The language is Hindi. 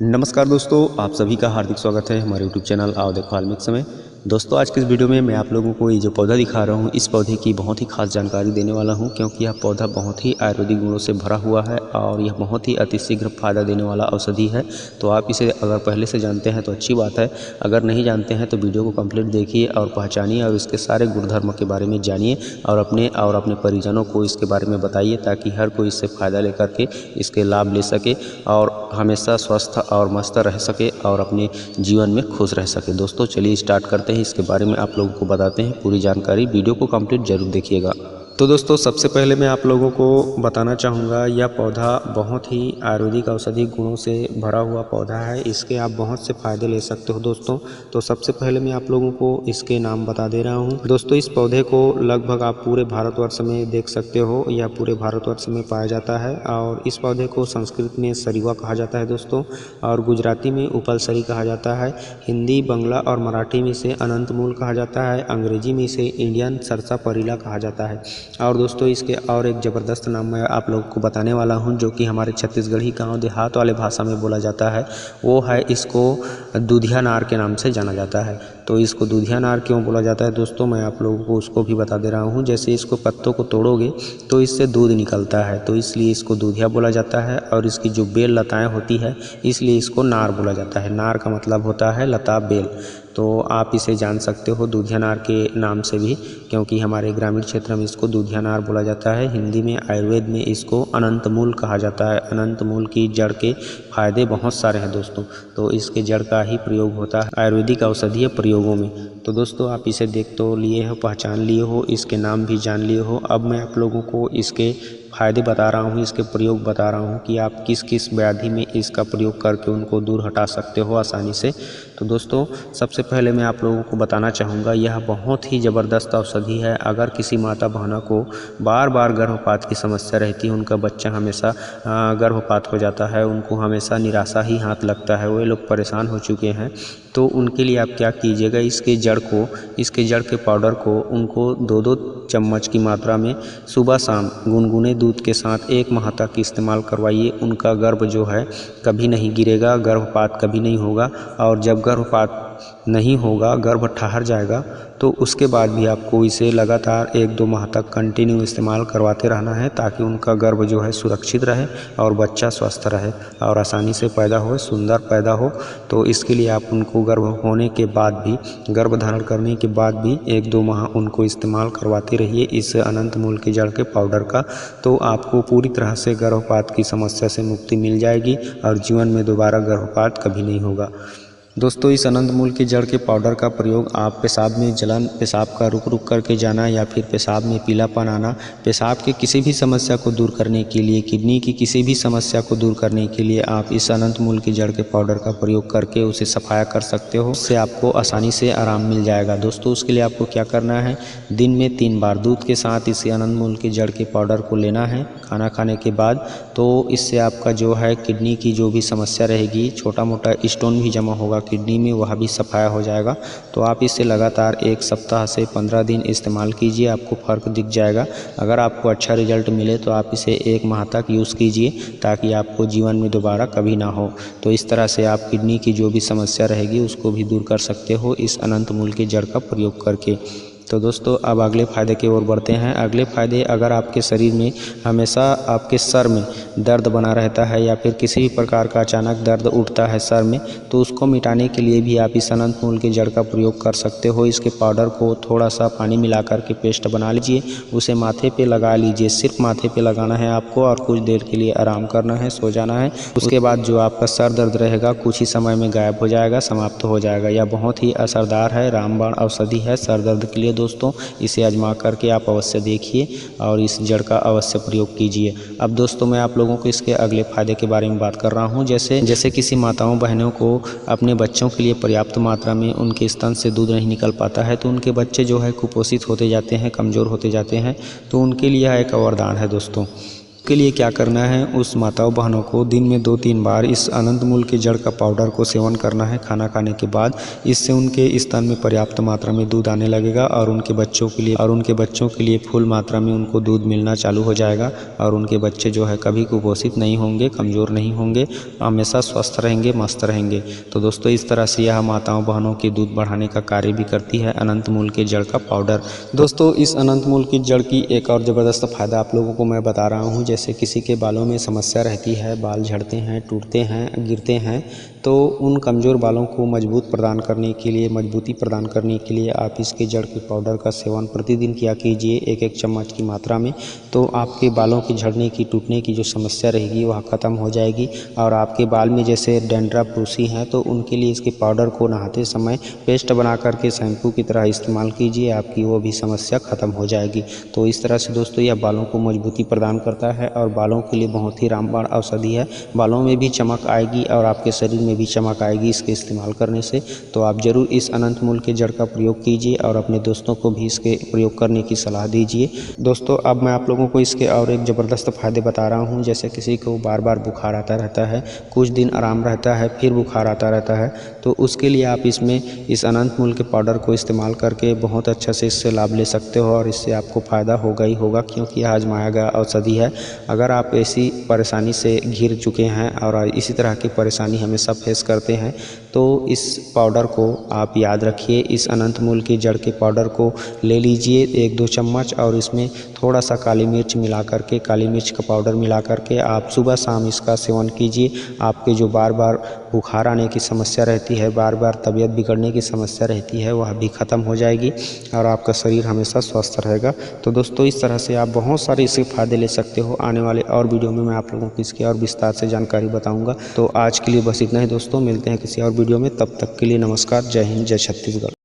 नमस्कार दोस्तों, आप सभी का हार्दिक स्वागत है हमारे यूट्यूब चैनल आओ देखो वाल्मीकि समय। दोस्तों, आज के इस वीडियो में मैं आप लोगों को ये जो पौधा दिखा रहा हूँ, इस पौधे की बहुत ही खास जानकारी देने वाला हूँ, क्योंकि यह पौधा बहुत ही आयुर्वेदिक गुणों से भरा हुआ है और यह बहुत ही अतिशीघ्र फायदा देने वाला औषधि है। तो आप इसे अगर पहले से जानते हैं तो अच्छी बात है, अगर नहीं जानते हैं तो वीडियो को कंप्लीट देखिए और पहचानिए और इसके सारे गुणधर्म के बारे में जानिए और अपने परिजनों को इसके बारे में बताइए, ताकि हर कोई इससे फ़ायदा लेकर के इसके लाभ ले सके और हमेशा स्वस्थ और मस्त रह सके और अपने जीवन में खुश रह सके। दोस्तों, चलिए स्टार्ट करते हैं, इसके बारे में आप लोगों को बताते हैं पूरी जानकारी। वीडियो को कंप्लीट जरूर देखिएगा। तो दोस्तों, सबसे पहले मैं आप लोगों को बताना चाहूँगा, यह पौधा बहुत ही आयुर्वेदिक औषधि गुणों से भरा हुआ पौधा है। इसके आप बहुत से फ़ायदे ले सकते हो दोस्तों। तो सबसे पहले मैं आप लोगों को इसके नाम बता दे रहा हूँ। दोस्तों, इस पौधे को लगभग आप पूरे भारतवर्ष में देख सकते हो, यह पूरे भारतवर्ष में पाया जाता है। और इस पौधे को संस्कृत में सरीवा कहा जाता है दोस्तों, और गुजराती में उपलसरी कहा जाता है। हिंदी, बंगला और मराठी में इसे अनंत मूल कहा जाता है। अंग्रेजी में इसे इंडियन सरसा परीला कहा जाता है। और दोस्तों, इसके और एक ज़बरदस्त नाम मैं आप लोगों को बताने वाला हूं, जो कि हमारे छत्तीसगढ़ी गांव देहात वाले भाषा में बोला जाता है। वो है, इसको दूधिया नार के नाम से जाना जाता है। तो इसको दूधिया नार क्यों बोला जाता है दोस्तों, मैं आप लोगों को उसको भी बता दे रहा हूं। जैसे इसको पत्तों को तोड़ोगे तो इससे दूध निकलता है, तो इसलिए इसको दूधिया बोला जाता है। और इसकी जो बेल लताएँ होती है, इसलिए इसको नार बोला जाता है। नार का मतलब होता है लता, बेल। तो आप इसे जान सकते हो दूधिया नार के नाम से भी, क्योंकि हमारे ग्रामीण क्षेत्र में इसको दूधिया नार बोला जाता है। हिंदी में, आयुर्वेद में इसको अनंत मूल कहा जाता है। अनंत मूल की जड़ के फायदे बहुत सारे हैं दोस्तों, तो इसके जड़ का ही प्रयोग होता है आयुर्वेदिक औषधीय प्रयोगों में। तो दोस्तों, आप इसे देख तो लिए हो, पहचान लिए हो, इसके नाम भी जान लिए हो। अब मैं आप लोगों को इसके फ़ायदे बता रहा हूँ, इसके प्रयोग बता रहा हूँ कि आप किस किस व्याधि में इसका प्रयोग करके उनको दूर हटा सकते हो आसानी से। तो दोस्तों, सबसे पहले मैं आप लोगों को बताना चाहूँगा, यह बहुत ही ज़बरदस्त औषधि है। अगर किसी माता बहना को बार बार गर्भपात की समस्या रहती है, उनका बच्चा हमेशा गर्भपात हो जाता है, उनको हमेशा निराशा ही हाथ लगता है, वे लोग परेशान हो चुके हैं, तो उनके लिए आप क्या कीजिएगा, इसके जड़ के पाउडर को उनको 2-2 चम्मच की मात्रा में सुबह शाम गुनगुने दूध के साथ 1 माह तक इस्तेमाल करवाइए। उनका गर्भ जो है कभी नहीं गिरेगा, गर्भपात कभी नहीं होगा। और जब गर्भपात नहीं होगा, गर्भ ठहर जाएगा, तो उसके बाद भी आपको इसे लगातार 1-2 माह तक कंटिन्यू इस्तेमाल करवाते रहना है, ताकि उनका गर्भ जो है सुरक्षित रहे और बच्चा स्वस्थ रहे और आसानी से पैदा हो, सुंदर पैदा हो। तो इसके लिए आप उनको गर्भ होने के बाद भी, गर्भ धारण करने के बाद भी 1-2 माह उनको इस्तेमाल करवाते रहिए इस अनंत मूल के जड़ के पाउडर का। तो आपको पूरी तरह से गर्भपात की समस्या से मुक्ति मिल जाएगी और जीवन में दोबारा गर्भपात कभी नहीं होगा। दोस्तों, इस अनंत मूल के जड़ के पाउडर का प्रयोग आप पेशाब में जलन, पेशाब का रुक रुक करके जाना या फिर पेशाब में पीलापन आना, पेशाब की किसी भी समस्या को दूर करने के लिए, किडनी की किसी भी समस्या को दूर करने के लिए आप इस अनंत मूल के जड़ के पाउडर का प्रयोग करके उसे सफाया कर सकते हो। उससे आपको आसानी से आराम मिल जाएगा। दोस्तों, उसके लिए आपको क्या करना है, दिन में 3 बार दूध के साथ इस अनंत मूल के जड़ के पाउडर को लेना है खाना खाने के बाद। तो इससे आपका जो है किडनी की जो भी समस्या रहेगी, छोटा मोटा स्टोन भी जमा होगा किडनी में, वह भी सफाया हो जाएगा। तो आप इसे लगातार 1 सप्ताह से 15 दिन इस्तेमाल कीजिए, आपको फ़र्क दिख जाएगा। अगर आपको अच्छा रिजल्ट मिले तो आप इसे 1 माह तक यूज़ कीजिए, ताकि आपको जीवन में दोबारा कभी ना हो। तो इस तरह से आप किडनी की जो भी समस्या रहेगी उसको भी दूर कर सकते हो इस अनंत मूल के जड़ का प्रयोग करके। तो दोस्तों, अब अगले फ़ायदे की ओर बढ़ते हैं। अगले फ़ायदे, अगर आपके शरीर में हमेशा आपके सर में दर्द बना रहता है या फिर किसी भी प्रकार का अचानक दर्द उठता है सर में, तो उसको मिटाने के लिए भी आप इस अनंत मूल के जड़ का प्रयोग कर सकते हो। इसके पाउडर को थोड़ा सा पानी मिला करके पेस्ट बना लीजिए, उसे माथे पे लगा लीजिए। सिर्फ माथे पे लगाना है आपको और कुछ देर के लिए आराम करना है, सो जाना है। उसके बाद जो आपका सर दर्द रहेगा कुछ ही समय में गायब हो जाएगा, समाप्त हो जाएगा। यह बहुत ही असरदार है, रामबाण औषधि है सर दर्द के लिए। दोस्तों, इसे आजमा करके आप अवश्य देखिए और इस जड़ का अवश्य प्रयोग कीजिए। अब दोस्तों, मैं आप लोगों को इसके अगले फायदे के बारे में बात कर रहा हूं। जैसे किसी माताओं बहनों को अपने बच्चों के लिए पर्याप्त मात्रा में उनके स्तन से दूध नहीं निकल पाता है, तो उनके बच्चे जो है कुपोषित होते जाते हैं, कमज़ोर होते जाते हैं, तो उनके लिए यह एक वरदान है दोस्तों। के लिए क्या करना है, उस माताओं बहनों को दिन में 2-3 बार इस अनंत मूल के जड़ का पाउडर को सेवन करना है खाना खाने के बाद। इससे उनके स्तन में पर्याप्त मात्रा में दूध आने लगेगा और उनके बच्चों के लिए फुल मात्रा में उनको दूध मिलना चालू हो जाएगा और उनके बच्चे जो है कभी कुपोषित नहीं होंगे, कमज़ोर नहीं होंगे, हमेशा स्वस्थ रहेंगे, मस्त रहेंगे। तो दोस्तों इस तरह से यह माताओं बहनों की दूध बढ़ाने का कार्य भी करती है अनंत मूल के जड़ का पाउडर। दोस्तों इस अनंत मूल की जड़ की एक और ज़बरदस्त फ़ायदा आप लोगों को मैं बता रहा हूँ। जैसे किसी के बालों में समस्या रहती है, बाल झड़ते हैं, टूटते हैं, गिरते हैं, तो उन कमज़ोर बालों को मजबूती प्रदान करने के लिए आप इसके जड़ के पाउडर का सेवन प्रतिदिन किया कीजिए 1-1 चम्मच की मात्रा में। तो आपके बालों की झड़ने की, टूटने की जो समस्या रहेगी वह ख़त्म हो जाएगी। और आपके बाल में जैसे डैंड्रफ, रूसी हैं तो उनके लिए इसके पाउडर को नहाते समय पेस्ट बना करके शैम्पू की तरह इस्तेमाल कीजिए, आपकी वो भी समस्या ख़त्म हो जाएगी। तो इस तरह से दोस्तों यह बालों को मजबूती प्रदान करता है और बालों के लिए बहुत ही रामबाण औषधि है। बालों में भी चमक आएगी और आपके शरीर में भी चमक आएगी इसके इस्तेमाल करने से। तो आप ज़रूर इस अनंत मूल के जड़ का प्रयोग कीजिए और अपने दोस्तों को भी इसके प्रयोग करने की सलाह दीजिए। दोस्तों अब मैं आप लोगों को इसके और एक ज़बरदस्त फ़ायदे बता रहा हूँ। जैसे किसी को बार बार बुखार आता रहता है, कुछ दिन आराम रहता है, फिर बुखार आता रहता है, तो उसके लिए आप इसमें इस अनंत मूल के पाउडर को इस्तेमाल करके बहुत अच्छा से इससे लाभ ले सकते हो और इससे आपको फ़ायदा होगा ही होगा, क्योंकि यह आजमाया गया औषधि है। अगर आप ऐसी परेशानी से घिर चुके हैं और इसी तरह की परेशानी हमेशा फेस करते हैं तो इस पाउडर को आप याद रखिए। इस अनंत मूल की जड़ के पाउडर को ले लीजिए 1-2 चम्मच और इसमें थोड़ा सा काली मिर्च मिला करके, काली मिर्च का पाउडर मिला करके आप सुबह शाम इसका सेवन कीजिए। आपके जो बार बार बुखार आने की समस्या रहती है, बार बार तबीयत बिगड़ने की समस्या रहती है, वह भी ख़त्म हो जाएगी और आपका शरीर हमेशा स्वस्थ रहेगा। तो दोस्तों इस तरह से आप बहुत सारे इसके फ़ायदे ले सकते हो। आने वाले और वीडियो में मैं आप लोगों को इसकी और विस्तार से जानकारी बताऊँगा। तो आज के लिए बस इतना ही दोस्तों, मिलते हैं किसी और वीडियो में। तब तक के लिए नमस्कार, जय हिंद, जय छत्तीसगढ़।